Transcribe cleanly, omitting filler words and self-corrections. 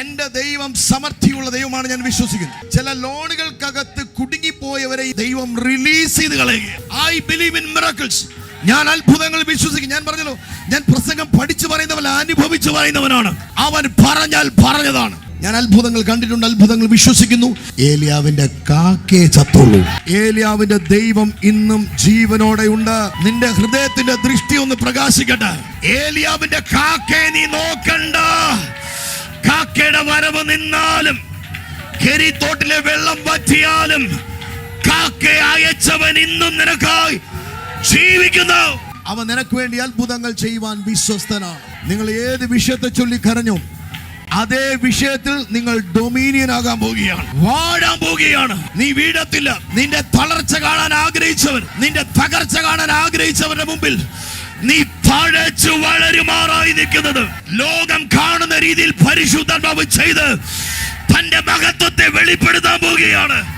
എന്റെ ദൈവം സമർത്ഥിയുള്ള ദൈവമാണ് ഞാൻ വിശ്വസിക്കുന്നു. ചില ലോണുകൾക്കകത്ത് കുടുങ്ങിപ്പോയവരെ ദൈവം റിലീസ് ചെയ്ത് കളയുക. I believe in miracles. ഞാൻ അത്ഭുതങ്ങൾ വിശ്വസിക്കും. ഞാൻ പറഞ്ഞല്ലോ, ഞാൻ പ്രസംഗം പഠിച്ചു പറയുന്നവല്ല, അനുഭവിച്ചു പറയുന്നവനാണ്. അവൻ പറഞ്ഞാൽ പറഞ്ഞതാണ്. ഞാൻ അത്ഭുതങ്ങൾ കണ്ടിട്ടുണ്ട്, അത്ഭുതങ്ങൾ വിശ്വസിക്കുന്നു. ഏലിയാവിന്റെ കാക്കേ ചത്തുള്ളൂ. ഏലിയാവിന്റെ ദൈവം ഇന്നും ജീവനോടെ ഉണ്ട്. നിന്റെ ഹൃദയത്തിന്റെ ദൃഷ്ടി ഒന്ന് പ്രകാശിക്കട്ടെ. ഏലിയാവിന്റെ കാക്കയെ നീ നോക്കണ്ട. കാക്കയുടെ വരവ് നിന്നാലും, കെരീത്തോട്ടിലെ വെള്ളം വറ്റിയാലും, കാക്കയെ അയച്ചവൻ ഇന്നും നിനക്കായി ജീവിക്കുന്നു. അവൻ നിനക്ക് വേണ്ടി അത്ഭുതങ്ങൾ ചെയ്യുവാൻ വിശ്വസ്തനാണ്. നിങ്ങൾ ഏത് വിഷയത്തെ ചൊല്ലി കരഞ്ഞു, അതേ വിഷയത്തിൽ നിങ്ങൾ ഡൊമീനിയൻ ആകാൻ പോവുകയാണ്, വാഴാൻ പോവുകയാണ്. നീ വീഴത്തില്ല. നിന്റെ തളർച്ച കാണാൻ ആഗ്രഹിച്ചവർ, നിന്റെ തകർച്ച കാണാൻ ആഗ്രഹിച്ചവരുടെ മുമ്പിൽ നീ തഴച്ചു വളരുമാറായി നിൽക്കുന്നത് ലോകം കാണുന്ന രീതിയിൽ പരിശുദ്ധാത്മാവ് ചെയ്ത് തന്റെ മഹത്വത്തെ വെളിപ്പെടുത്താൻ പോവുകയാണ്.